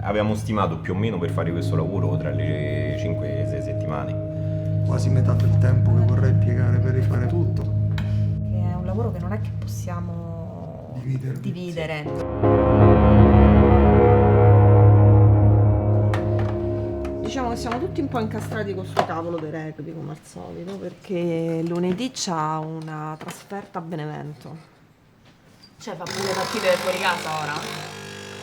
Avevamo stimato più o meno per fare questo lavoro tra le 5 e 6 settimane. Quasi metà del tempo che vorrei impiegare per rifare tutto. Che è un lavoro che non è che possiamo dividere. Diciamo che siamo tutti un po' incastrati con sto tavolo dei rugby come al solito, perché lunedì c'ha una trasferta a Benevento. Cioè fa pure partite fuori casa ora?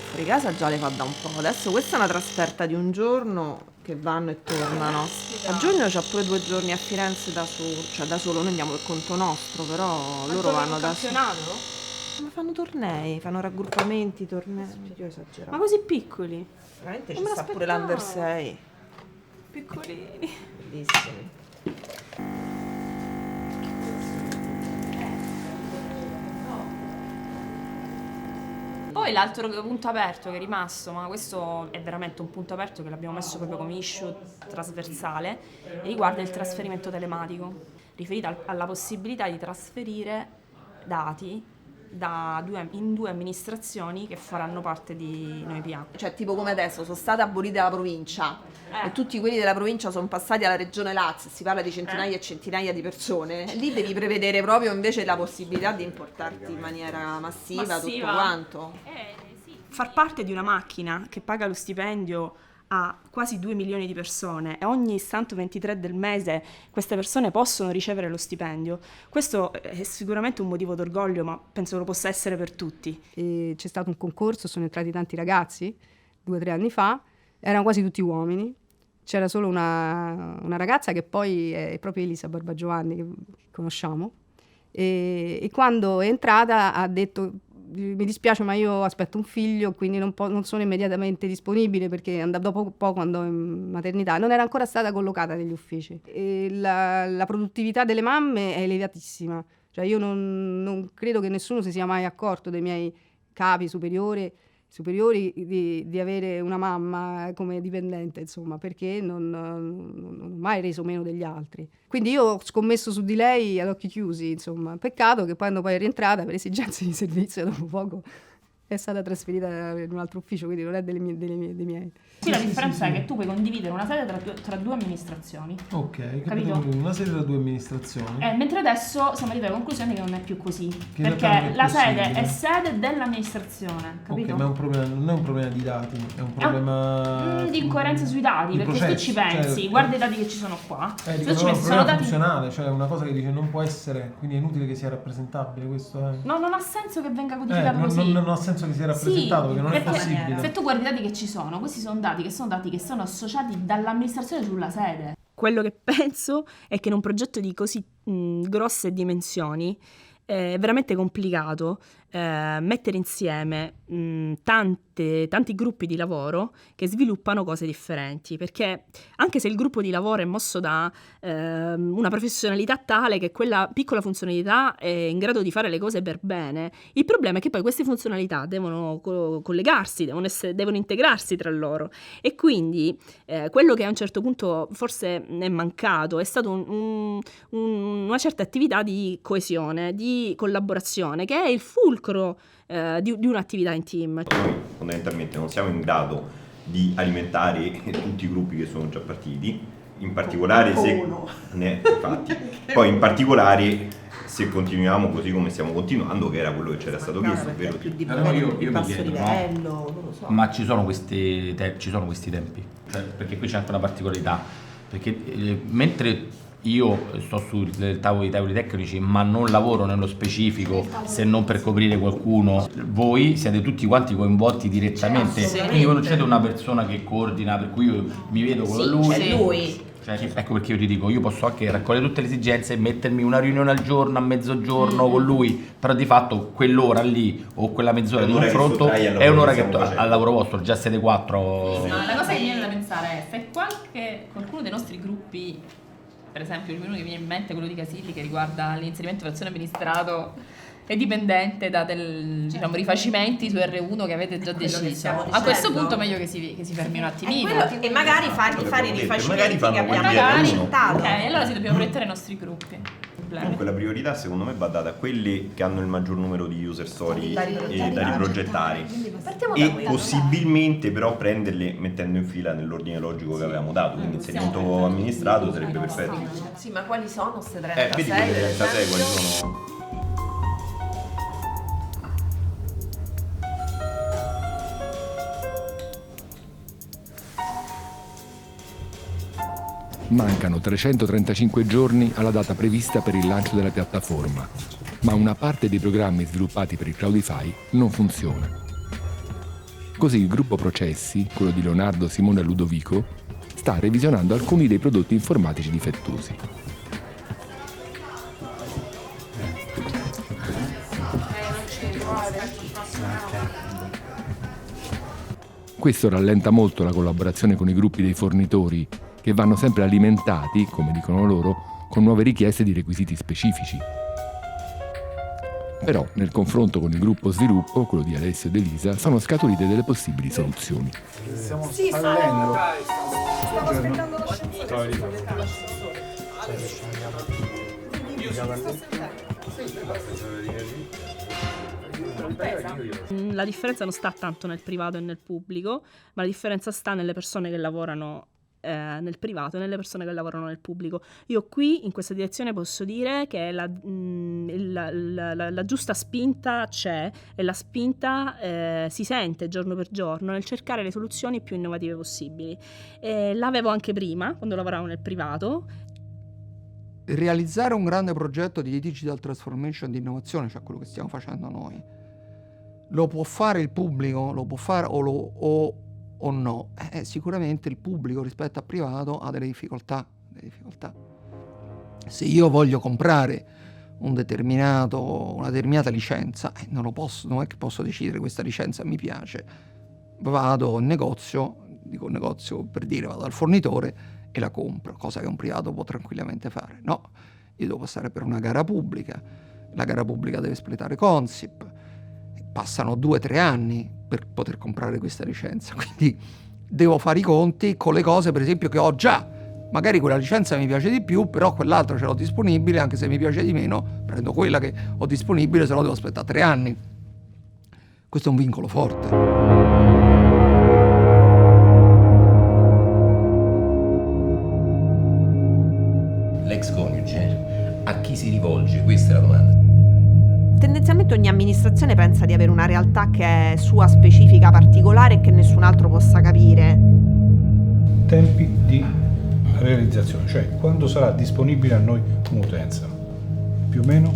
Fuori casa già le fa da un po'. Adesso questa è una trasferta di un giorno che vanno e tornano. A giugno c'ha pure 2 giorni a Firenze da solo, cioè da solo, noi andiamo per conto nostro, però loro vanno da solo. Ma fanno tornei, fanno raggruppamenti, tornei. Io esagerato. Ma così piccoli? Veramente ci sta pure l'Under 6. Piccolini. Bellissimi. Poi l'altro punto aperto che è rimasto, ma questo è veramente un punto aperto che l'abbiamo messo proprio come issue trasversale, riguarda il trasferimento telematico, riferito alla possibilità di trasferire dati in 2 amministrazioni che faranno parte di NoiPA. Cioè tipo come adesso sono stata abolita la provincia e tutti quelli della provincia sono passati alla regione Lazio, si parla di centinaia e centinaia di persone, lì devi prevedere proprio invece la possibilità di importarti in maniera massiva. Tutto quanto. Sì. Far parte di una macchina che paga lo stipendio a quasi 2 milioni di persone e ogni santo 23 del mese queste persone possono ricevere lo stipendio. Questo è sicuramente un motivo d'orgoglio, ma penso lo possa essere per tutti. E c'è stato un concorso, sono entrati tanti ragazzi 2 o 3 anni fa, erano quasi tutti uomini, c'era solo una ragazza che poi è proprio Elisa Barbagiovanni, che conosciamo, e quando è entrata ha detto: mi dispiace ma io aspetto un figlio, quindi non sono immediatamente disponibile, perché dopo un po', quando in maternità, non era ancora stata collocata negli uffici. E la produttività delle mamme è elevatissima, cioè io non credo che nessuno si sia mai accorto, dei miei capi superiori di avere una mamma come dipendente, insomma, perché non ho mai reso meno degli altri. Quindi io ho scommesso su di lei ad occhi chiusi, insomma. Peccato che quando poi è rientrata per esigenze di servizio, dopo poco è stata trasferita in un altro ufficio, quindi non è dei miei. Qui la differenza è che tu puoi condividere una sede tra 2 amministrazioni. Ok, capito? Una sede tra 2 amministrazioni. Mentre adesso siamo arrivati alla conclusione che non è più così. Che perché la sede è sede dell'amministrazione, capito? Ok, ma è un problema, non è un problema di dati, è un problema di incoerenza sui dati, perché se tu ci pensi, certo. Guarda i dati che ci sono qua. Se tu ci pensi, sono è un problema dati funzionale, cioè una cosa che dice non può essere, quindi è inutile che sia rappresentabile, questo è. No, non ha senso che venga codificato così. Non ha senso che sia rappresentato, perché non è possibile. Se tu guardi i dati che ci sono, questi sono dati che sono associati dall'amministrazione sulla sede. Quello che penso è che in un progetto di così grosse dimensioni è veramente complicato mettere insieme tanti gruppi di lavoro che sviluppano cose differenti, perché anche se il gruppo di lavoro è mosso da una professionalità tale che quella piccola funzionalità è in grado di fare le cose per bene, il problema è che poi queste funzionalità devono collegarsi, devono integrarsi tra loro, e quindi quello che a un certo punto forse è mancato è stato una certa attività di coesione, di collaborazione, che è il fulcro di un'attività in team. Fondamentalmente non siamo in grado di alimentare tutti i gruppi che sono già partiti, in particolare poi in particolare se continuiamo così come stiamo continuando, che era quello che c'era stato chiesto, ovvero più di io basso mi chiedo, livello, non lo so. Ma ci sono questi tempi, cioè, perché qui c'è anche una particolarità, perché mentre io sto sui tavoli tecnici ma non lavoro nello specifico, se non per coprire qualcuno, voi siete tutti quanti coinvolti direttamente, quindi quando c'è una persona che coordina, per cui io mi vedo con lui. Cioè, ecco perché io ti dico, io posso anche raccogliere tutte le esigenze e mettermi una riunione al giorno, a mezzogiorno con lui, però di fatto quell'ora lì o quella mezz'ora di confronto è un'ora che al lavoro vostro già siete 4. No, la cosa che mi viene da pensare è se qualcuno dei nostri gruppi, per esempio il primo che viene in mente è quello di Casilli, che riguarda l'inserimento dell'azione amministrato è dipendente da diciamo, rifacimenti su R1 che avete già deciso. A questo punto è meglio che si fermi un attimino. E magari fargli fare i rifacimenti magari fanno che abbiamo quelli presentato. Ok, allora si dobbiamo proiettare i nostri gruppi. Comunque la priorità secondo me va data a quelli che hanno il maggior numero di user story da riprogettare e possibilmente però prenderle mettendo in fila nell'ordine logico che avevamo dato, quindi inserimento amministrato sarebbe perfetto. Sì, ma quali sono queste 36? Vedi quelle 36 quali sono? Mancano 335 giorni alla data prevista per il lancio della piattaforma, ma una parte dei programmi sviluppati per il Cloudify non funziona. Così il gruppo Processi, quello di Leonardo, Simone e Ludovico, sta revisionando alcuni dei prodotti informatici difettosi. Questo rallenta molto la collaborazione con i gruppi dei fornitori, che vanno sempre alimentati, come dicono loro, con nuove richieste di requisiti specifici. Però, nel confronto con il gruppo sviluppo, quello di Alessio ed Elisa, sono scaturite delle possibili soluzioni. Stiamo fallendo. Stavo aspettando l'ascensore. La differenza non sta tanto nel privato e nel pubblico, ma la differenza sta nelle persone che lavorano nel privato e nelle persone che lavorano nel pubblico. Io qui in questa direzione posso dire che la giusta spinta c'è e la spinta si sente giorno per giorno nel cercare le soluzioni più innovative possibili. L'avevo anche prima, quando lavoravo nel privato. Realizzare un grande progetto di digital transformation, di innovazione, cioè quello che stiamo facendo noi, lo può fare il pubblico, lo può fare o no? Sicuramente il pubblico rispetto al privato ha delle difficoltà. Se io voglio comprare una determinata licenza, non è che posso decidere questa licenza mi piace. Vado in negozio, per dire, vado dal fornitore e la compro, cosa che un privato può tranquillamente fare. No, io devo passare per una gara pubblica, la gara pubblica deve espletare Consip, passano 2-3 anni per poter comprare questa licenza, quindi devo fare i conti con le cose per esempio che ho già. Magari quella licenza mi piace di più, però quell'altra ce l'ho disponibile, anche se mi piace di meno, prendo quella che ho disponibile, se no devo aspettare 3 anni. Questo è un vincolo forte. L'ex coniuge, a chi si rivolge? Questa è la domanda. Tendenzialmente ogni amministrazione pensa di avere una realtà che è sua, specifica, particolare e che nessun altro possa capire. Tempi di realizzazione, cioè quando sarà disponibile a noi come utenza, più o meno